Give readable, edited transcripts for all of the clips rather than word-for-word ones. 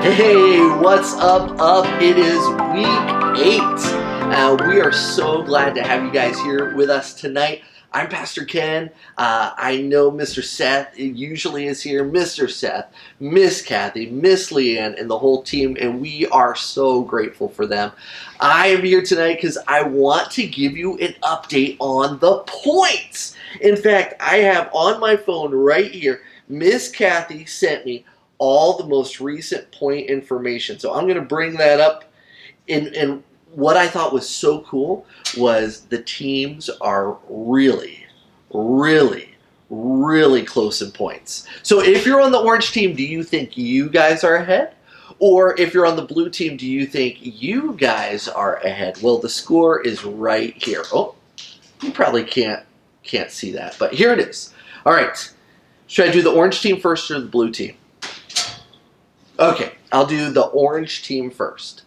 Hey, what's up? It is week 8. We are so glad to have you guys here with us tonight. I'm Pastor Ken. I know Mr. Seth usually is here. Mr. Seth, Miss Kathy, Miss Leanne, and the whole team, and we are so grateful for them. I am here tonight because I want to give you an update on the points. In fact, I have on my phone right here, Miss Kathy sent me all the most recent point information. So I'm going to bring that up. And what I thought was so cool was the teams are really close in points. So if you're on the orange team, do you think you guys are ahead? Or if you're on the blue team, do you think you guys are ahead? Well, the score is right here. Oh, you probably can't see that, but here it is. All right. Should I do the orange team first or the blue team? Okay, I'll do the orange team first.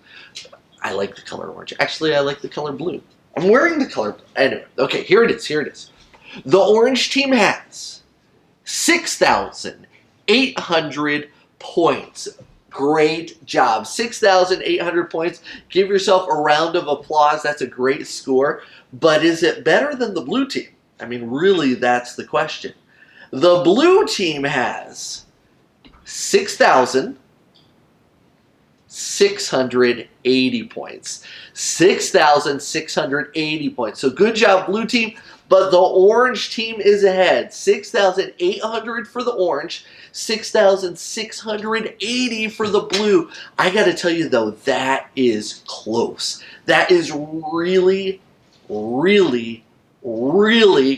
I like the color orange. Actually, I like the color blue. I'm wearing the color blue. Anyway, okay, here it is. The orange team has 6,800 points. Great job. 6,800 points. Give yourself a round of applause. That's a great score. But is it better than the blue team? I mean, really, that's the question. The blue team has 6,680 points. 6,680 points. So good job, blue team. But the orange team is ahead. 6,800 for the orange. 6,680 for the blue. I got to tell you, though, that is close. That is really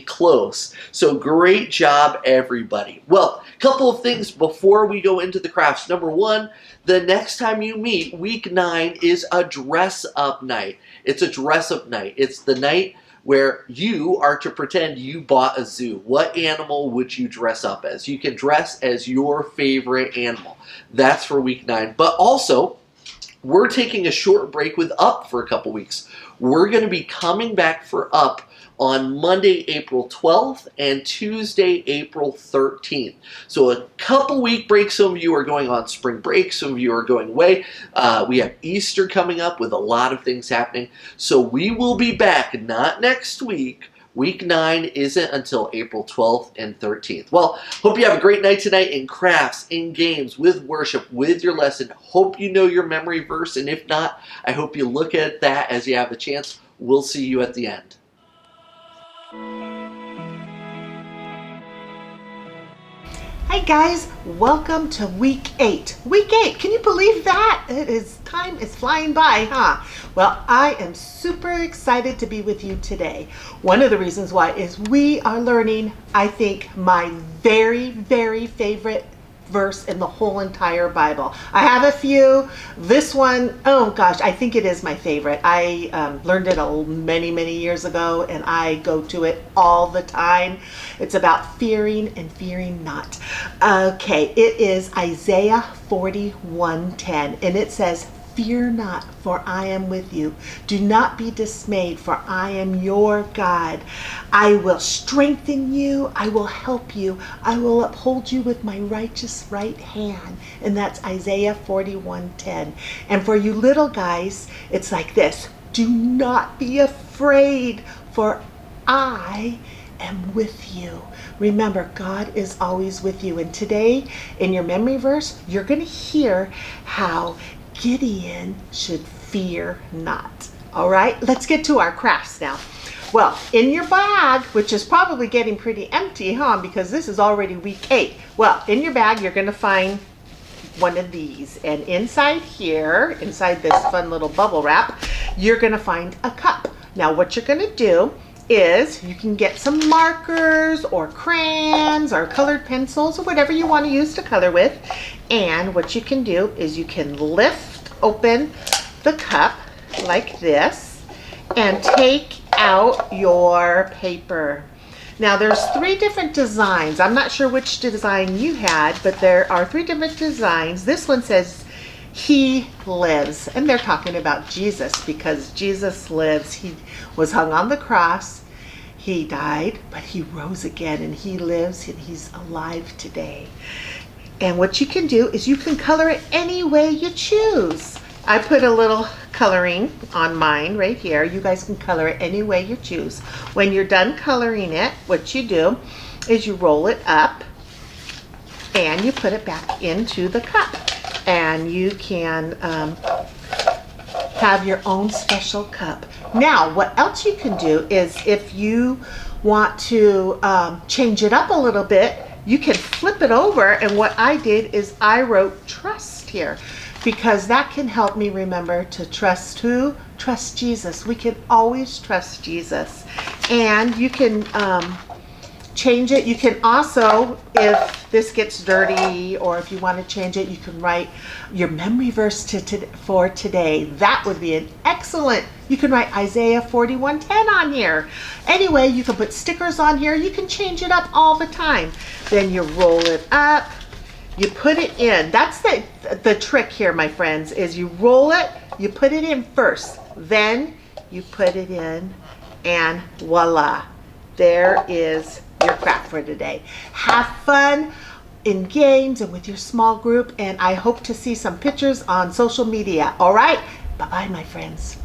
close. So great job, everybody. Well, a couple of things before we go into the crafts. Number one, the next time you meet, week 9 is a dress-up night. It's a dress-up night. It's the night where you are to pretend you bought a zoo. What animal would you dress up as? You can dress as your favorite animal. That's for week 9. But also, we're taking a short break with Up for a couple weeks. We're going to be coming back for Up on Monday, April 12th and Tuesday, April 13th. So a couple week break. Some of you are going on spring break. Some of you are going away. We have Easter coming up with a lot of things happening. So we will be back, not next week. Week 9 isn't until April 12th and 13th. Well, hope you have a great night tonight in crafts, in games, with worship, with your lesson. Hope you know your memory verse, and if not, I hope you look at that as you have a chance. We'll see you at the end. Hey guys, welcome to week 8. Week 8, can you believe that? Time is flying by, huh? Well, I am super excited to be with you today. One of the reasons why is we are learning, I think, my very favorite verse in the whole entire Bible. I have a few. This one, oh gosh, I think it is my favorite. I learned it many years ago, and I go to it all the time. It's about fearing and fearing not. Okay, it is Isaiah 41:10, and it says, "Fear not, for I am with you. Do not be dismayed, for I am your God. I will strengthen you. I will help you. I will uphold you with my righteous right hand." And that's Isaiah 41:10. And for you little guys, it's like this. Do not be afraid, for I am with you. Remember, God is always with you. And today, in your memory verse, you're going to hear how Gideon should fear not. All right, let's get to our crafts now. Well, in your bag, which is probably getting pretty empty, huh? Because this is already week 8. Well, in your bag, you're going to find one of these. And inside here, inside this fun little bubble wrap, you're going to find a cup. Now, what you're going to do is you can get some markers or crayons or colored pencils or whatever you want to use to color with. And what you can do is you can lift open the cup like this and take out your paper. Now there's 3 different designs. I'm not sure which design you had, but there are 3 different designs. This one says He lives, and they're talking about Jesus because Jesus lives. He was hung on the cross. He died, but he rose again, and he lives, and he's alive today. And what you can do is you can color it any way you choose. I put a little coloring on mine right here. You guys can color it any way you choose. When you're done coloring it, what you do is you roll it up and you put it back into the cup. And you can have your own special cup. Now, what else you can do is if you want to change it up a little bit, you can flip it over. And what I did is I wrote trust here, because that can help me remember to trust who? Trust Jesus. We can always trust Jesus. And you can change it. You can also, if this gets dirty or if you want to change it, you can write your memory verse for today. That would be an excellent, you can write Isaiah 41:10 on here. Anyway, you can put stickers on here. You can change it up all the time. Then you roll it up, you put it in. That's the trick here, my friends, is you roll it, you put it in first, then you put it in, and voila, there is your craft for today. Have fun in games and with your small group, and I hope to see some pictures on social media. All right, bye-bye, my friends.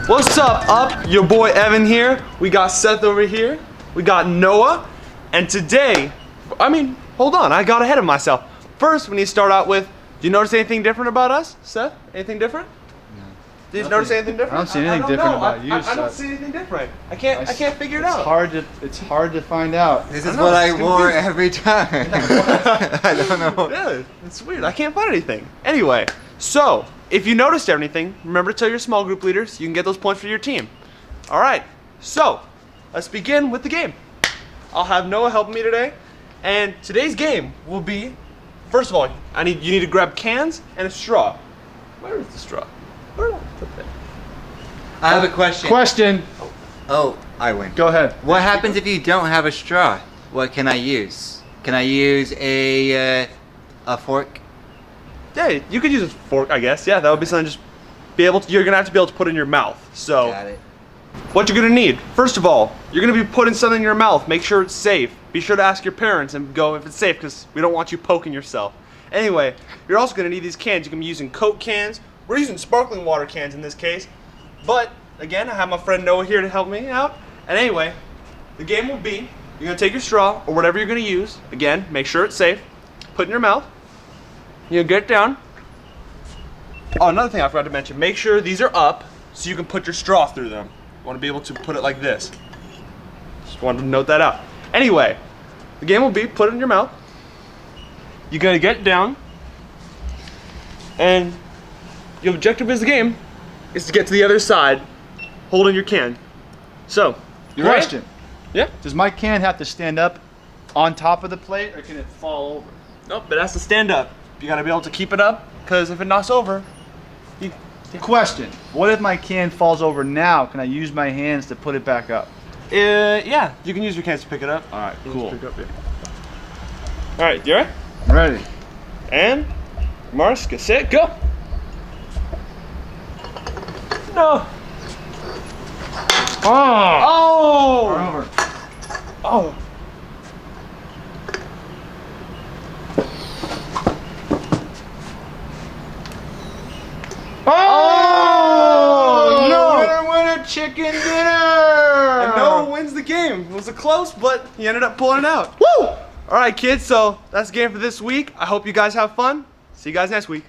What's up? Your boy Evan here. We got Seth over here. We got Noah. And today, hold on, I got ahead of myself. First, we need to start out with, do you notice anything different about us, Seth? Anything different? No. Did you notice anything different? I don't see anything different about you, Seth. I don't see anything different. I can't figure it out. It's hard to find out. This is what I wore every time. I don't know. Yeah, it's weird. I can't find anything. Anyway, so if you noticed anything, remember to tell your small group leaders. You can get those points for your team. All right. So let's begin with the game. I'll have Noah helping me today, and today's game will be. First of all, you need to grab cans and a straw. Where is the straw? Where did I put that? I have a question. Question. Oh, I win. Go ahead. What happens if you don't have a straw? What can I use? Can I use a fork? Yeah, you could use a fork, I guess. Yeah, that would be something. Just be able to. You're gonna have to be able to put in your mouth. So. Got it. What you're gonna need, first of all, you're gonna be putting something in your mouth. Make sure it's safe. Be sure to ask your parents and go if it's safe, because we don't want you poking yourself. Anyway, you're also gonna need these cans. You can be using Coke cans. We're using sparkling water cans in this case. But again, I have my friend Noah here to help me out. And anyway, the game will be, you're gonna take your straw or whatever you're gonna use. Again, make sure it's safe. Put it in your mouth. You're gonna get it down. Oh, another thing I forgot to mention, make sure these are up so you can put your straw through them. You want to be able to put it like this. Just wanted to note that out. Anyway, the game will be put it in your mouth. You're gonna get down, and your objective is the game is to get to the other side, holding your can. So, you ready? Question. Yeah. Does my can have to stand up on top of the plate, or can it fall over? Nope, it has to stand up. You gotta be able to keep it up, because if it knocks over, you. Question. What if my can falls over now? Can I use my hands to put it back up? Yeah, you can use your cans to pick it up. All right, You can cool. just pick it up, yeah. All right, you ready? I'm ready. And Mars, get set, go. No. Oh! Oh. Over. Oh. Oh! No. Winner, winner, chicken dinner! And Noah wins the game. It was a close, but he ended up pulling it out. Woo! All right, kids. So that's the game for this week. I hope you guys have fun. See you guys next week.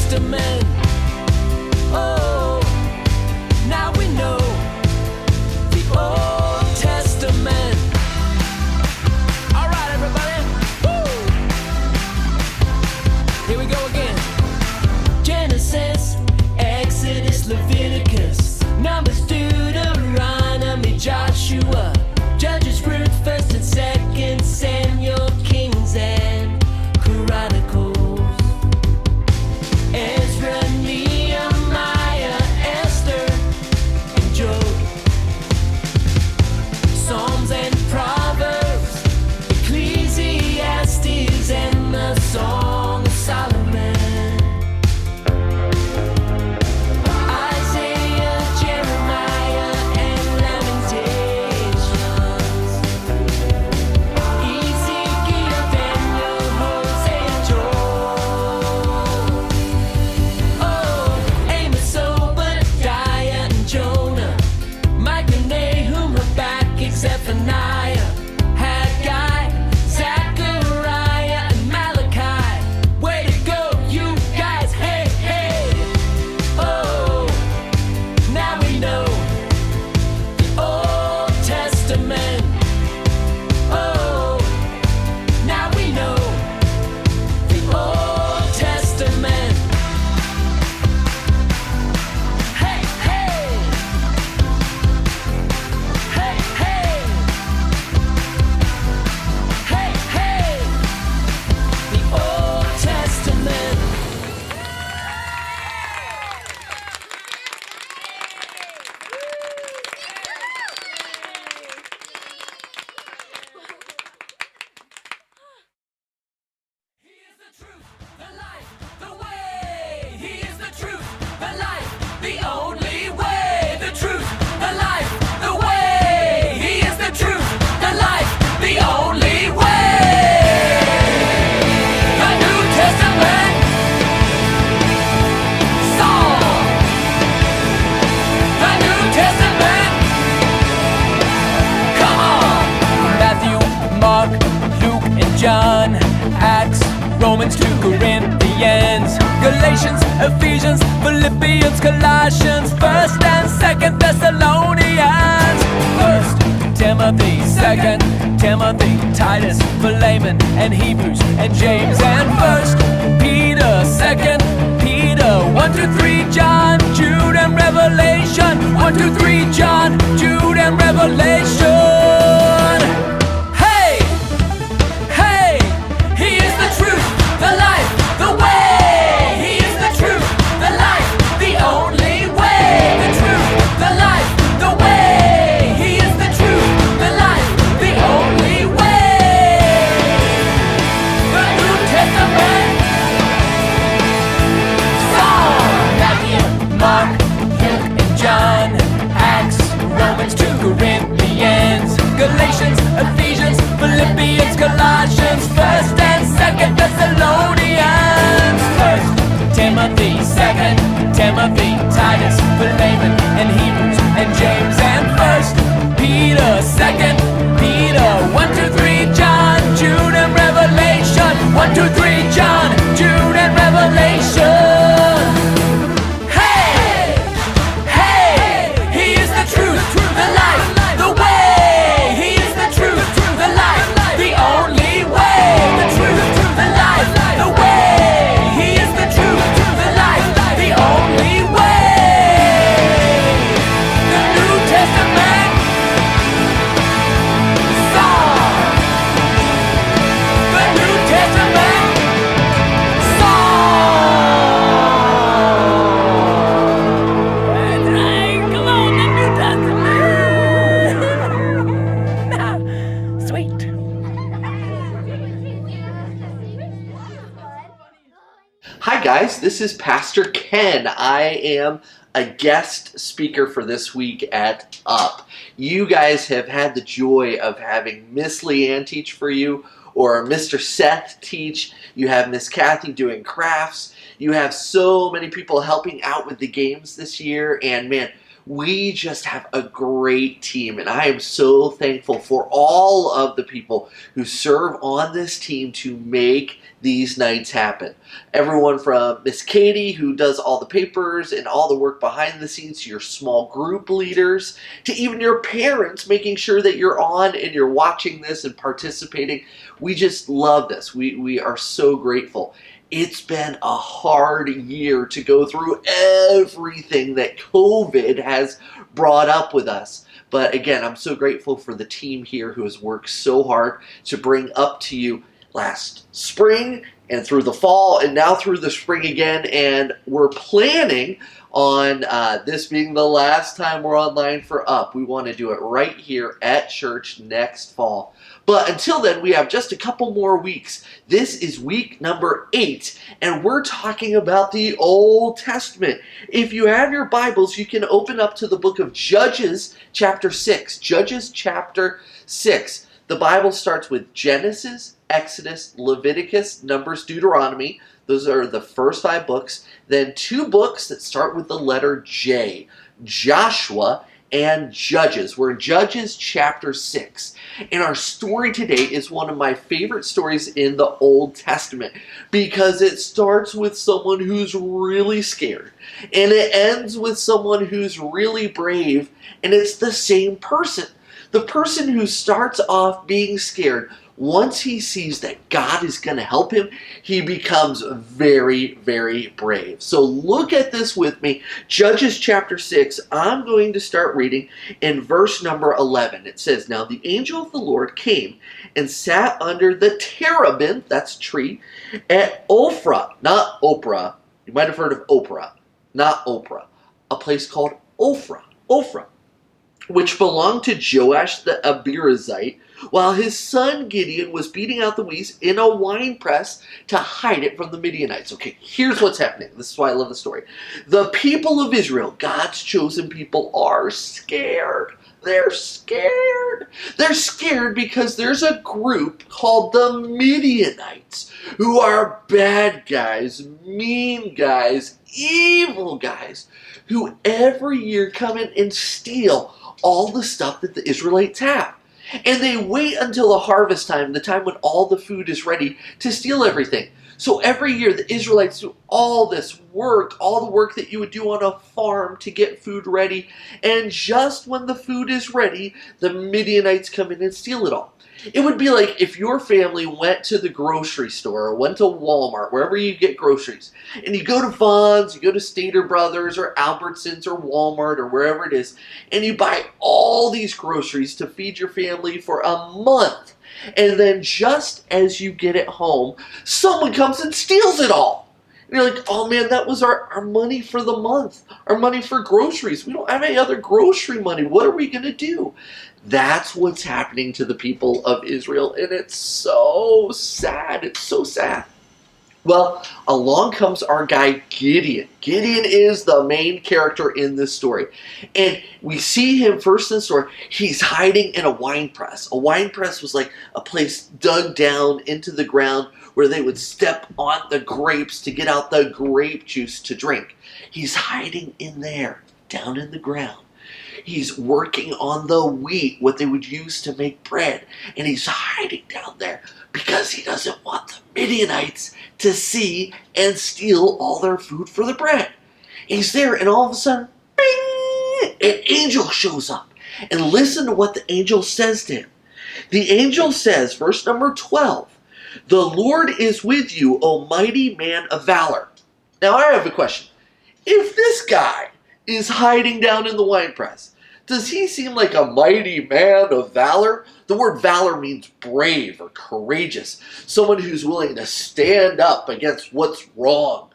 Testament. Oh, now we know the Old Testament. All right, everybody. Woo! Here we go again. Genesis, Exodus, Leviticus, Numbers, Deuteronomy, Joshua, Judges, Ruth, 1st and 2nd Samuel, Kings and Chronicles. Ezra, Nehemiah, Esther, and Job. Psalms and Proverbs, Ecclesiastes, and the Song of Solomon. Isaiah, Jeremiah, and Lamentations. Ezekiel, Daniel, Hosea, Joel. Oh, Amos, Obadiah, and Jonah, Micah, Nahum, Habakkuk, Zephaniah, Haggai, Zechariah, and Malachi. Way to go, you guys! Hey, hey! Oh, now we know the Old Testament. Oh, now we know the Old Testament. Hey, hey! Hey, hey! Hey, hey! The Old Testament. He is the truth, the life, the way. He is the truth, the life, the only way. The truth, the life, the way. He is the truth, the life, the only way. The New Testament song. The New Testament. Come on. Matthew, Mark, Luke, and John. Acts, Romans to Corinthians, Galatians, Ephesians, Philippians, Colossians, 1st and 2nd Thessalonians, 1st Timothy, 2nd Timothy, Titus, Philemon, and Hebrews, and James, and 1st Peter, 2nd Peter, 1, 2, 3 John, Jude, and Revelation, 1, 2, 3 John, Jude, and Revelation. Hey! Hey! He is the truth, the life, the way. He is the truth, the life, the only way. The truth, the life, the way. He is the truth, the life, the only way. The New Testament song. Matthew, Mark, Luke, and John. Acts, Romans to Corinthians, Galatians, Ephesians, Philippians, Colossians, 1st and 2nd Thessalonians, 1st Timothy, 2nd Timothy, Titus, Philemon, and Hebrews, and James, and 1st Peter, 2nd Peter, 1, 2, 3 John, Jude, and Revelation, 1, 2, 3 John, Jude, and Revelation. Hey! Hey! He is the truth, the life, the way. He is the truth, the life, the only way. The truth, the life, the way. He is the truth, the life, the only way. The New Testament song. The New Testament song. Hey, come on, the New Testament. Sweet. Hi guys, this is Pastor Ken. I am a guest speaker for this week at UP. You guys have had the joy of having Miss Leanne teach for you, or Mr. Seth teach. You have Miss Kathy doing crafts. You have so many people helping out with the games this year, and man, we just have a great team, and I am so thankful for all of the people who serve on this team to make these nights happen. Everyone from Miss Katie, who does all the papers and all the work behind the scenes, to your small group leaders, to even your parents, making sure that you're on and you're watching this and participating. We just love this. We are so grateful. It's been a hard year to go through everything that COVID has brought up with us. But again, I'm so grateful for the team here who has worked so hard to bring up to you last spring and through the fall and now through the spring again. And we're planning on this being the last time we're online for Up. We want to do it right here at church next fall. But until then, we have just a couple more weeks. This is week number 8, and we're talking about the Old Testament. If you have your Bibles, you can open up to the book of Judges chapter 6. Judges chapter 6. The Bible starts with Genesis, Exodus, Leviticus, Numbers, Deuteronomy. Those are the first 5 books. Then 2 books that start with the letter J, Joshua and Judges. We're in Judges chapter 6. And our story today is one of my favorite stories in the Old Testament because it starts with someone who's really scared. And it ends with someone who's really brave. And it's the same person. The person who starts off being scared, once he sees that God is going to help him, he becomes very, very brave. So look at this with me. Judges chapter 6, I'm going to start reading in verse number 11. It says, "Now the angel of the Lord came and sat under the terebinth," that's tree, "at Ophrah," not Oprah. You might have heard of Oprah, not Oprah. A place called Ophrah, which belonged to Joash the Abiezrite, while his son Gideon was beating out the weeds in a winepress to hide it from the Midianites. Okay, here's what's happening. This is why I love the story. The people of Israel, God's chosen people, are scared. They're scared. They're scared because there's a group called the Midianites who are bad guys, mean guys, evil guys, who every year come in and steal all the stuff that the Israelites have. And they wait until the harvest time, the time when all the food is ready, to steal everything. So every year the Israelites do all this work, all the work that you would do on a farm to get food ready. And just when the food is ready, the Midianites come in and steal it all. It would be like if your family went to the grocery store or went to Walmart, wherever you get groceries, and you go to Vons, you go to Stater Brothers or Albertsons or Walmart or wherever it is, and you buy all these groceries to feed your family for a month. And then just as you get it home, someone comes and steals it all. And you're like, oh man, that was our money for the month, our money for groceries. We don't have any other grocery money. What are we going to do? That's what's happening to the people of Israel, and it's so sad. It's so sad. Well, along comes our guy Gideon. Gideon is the main character in this story. And we see him first in the story. He's hiding in a wine press. A wine press was like a place dug down into the ground where they would step on the grapes to get out the grape juice to drink. He's hiding in there, down in the ground. He's working on the wheat, what they would use to make bread. And he's hiding down there because he doesn't want the Midianites to see and steal all their food for the bread. He's there, and all of a sudden, bing, an angel shows up. And listen to what the angel says to him. The angel says, verse number 12, "The Lord is with you, O mighty man of valor." Now I have a question. If this guy is hiding down in the winepress, does he seem like a mighty man of valor? The word valor means brave or courageous, someone who's willing to stand up against what's wrong.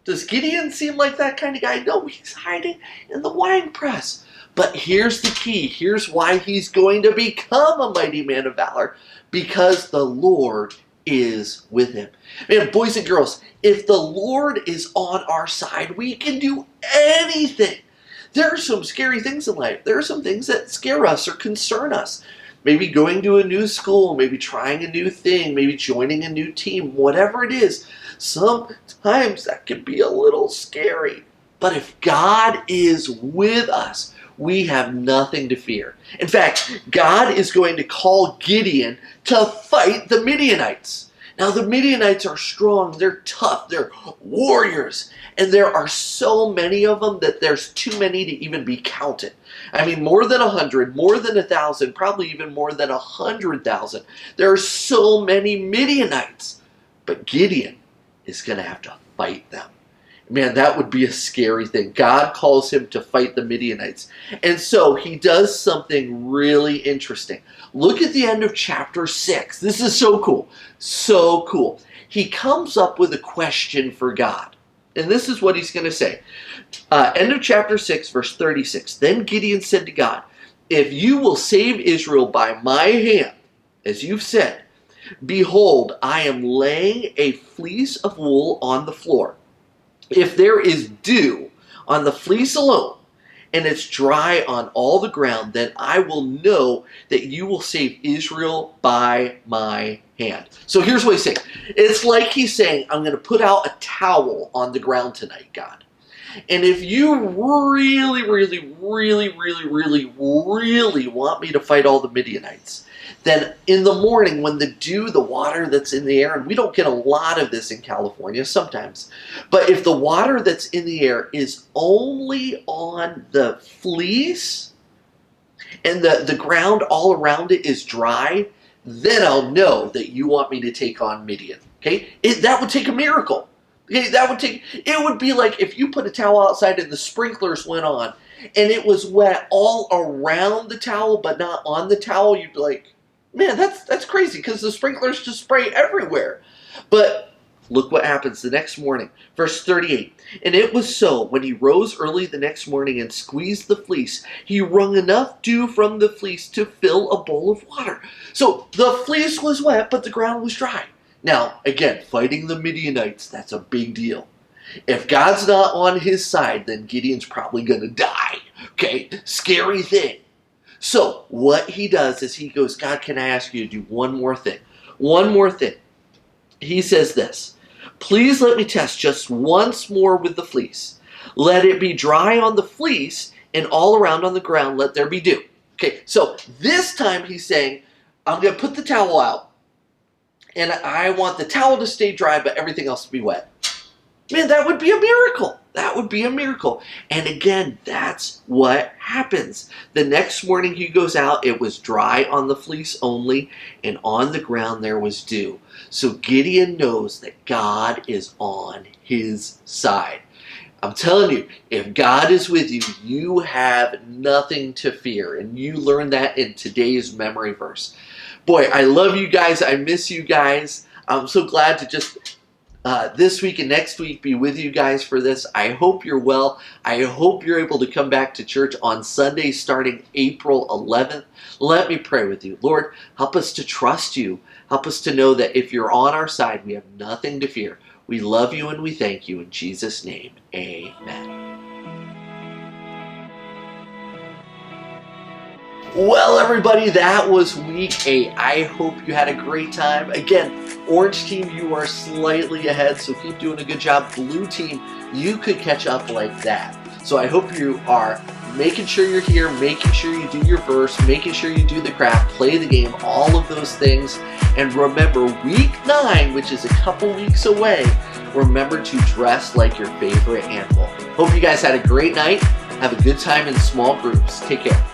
Does Gideon seem like that kind of guy? No, he's hiding in the winepress. But here's the key. Here's why he's going to become a mighty man of valor. Because the Lord is with him. Man, boys and girls, if the Lord is on our side, we can do anything. There are some scary things in life. There are some things that scare us or concern us. Maybe going to a new school, maybe trying a new thing, maybe joining a new team, whatever it is. Sometimes that can be a little scary. But if God is with us, we have nothing to fear. In fact, God is going to call Gideon to fight the Midianites. Now the Midianites are strong, they're tough, they're warriors, and there are so many of them that there's too many to even be counted. I mean, more than 100, more than 1,000, probably even more than 100,000. There are so many Midianites, but Gideon is going to have to fight them. Man, that would be a scary thing. God calls him to fight the Midianites. And so he does something really interesting. Look at the end of chapter 6. This is so cool. So cool. He comes up with a question for God. And this is what he's going to say. End of chapter 6, verse 36. Then Gideon said to God, if you will save Israel by my hand, as you've said, behold, I am laying a fleece of wool on the floor. If there is dew on the fleece alone, and it's dry on all the ground, then I will know that you will save Israel by my hand. So here's what he's saying. It's like he's saying, I'm going to put out a towel on the ground tonight, God. And if you really, really, really, really, really, really want me to fight all the Midianites, then in the morning when the dew, the water that's in the air, and we don't get a lot of this in California sometimes, but if the water that's in the air is only on the fleece and the ground all around it is dry, then I'll know that you want me to take on Midian. Okay? That would take a miracle. Okay, it would be like if you put a towel outside and the sprinklers went on and it was wet all around the towel but not on the towel, you'd be like, man, that's crazy because the sprinklers just spray everywhere. But look what happens the next morning. Verse 38. And it was so, when he rose early the next morning and squeezed the fleece, he wrung enough dew from the fleece to fill a bowl of water. So the fleece was wet, but the ground was dry. Now, again, fighting the Midianites, that's a big deal. If God's not on his side, then Gideon's probably going to die. Okay? Scary thing. So, what he does is he goes, God, can I ask you to do one more thing? One more thing. He says this, please let me test just once more with the fleece. Let it be dry on the fleece and all around on the ground let there be dew. Okay, so this time he's saying, I'm going to put the towel out. And I want the towel to stay dry, but everything else to be wet. Man, that would be a miracle. That would be a miracle. And again, that's what happens. The next morning he goes out, it was dry on the fleece only, and on the ground there was dew. So Gideon knows that God is on his side. I'm telling you, if God is with you, you have nothing to fear. And you learn that in today's memory verse. Boy, I love you guys. I miss you guys. I'm so glad to just this week and next week be with you guys for this. I hope you're well. I hope you're able to come back to church on Sunday starting April 11th. Let me pray with you. Lord, help us to trust you. Help us to know that if you're on our side, we have nothing to fear. We love you and we thank you. In Jesus' name, amen. Well, everybody, that was week 8. I hope you had a great time. Again, orange team, you are slightly ahead, so keep doing a good job. Blue team, you could catch up like that. So I hope you are making sure you're here, making sure you do your verse, making sure you do the craft, play the game, all of those things. And remember, week 9, which is a couple weeks away, remember to dress like your favorite animal. Hope you guys had a great night. Have a good time in small groups. Take care.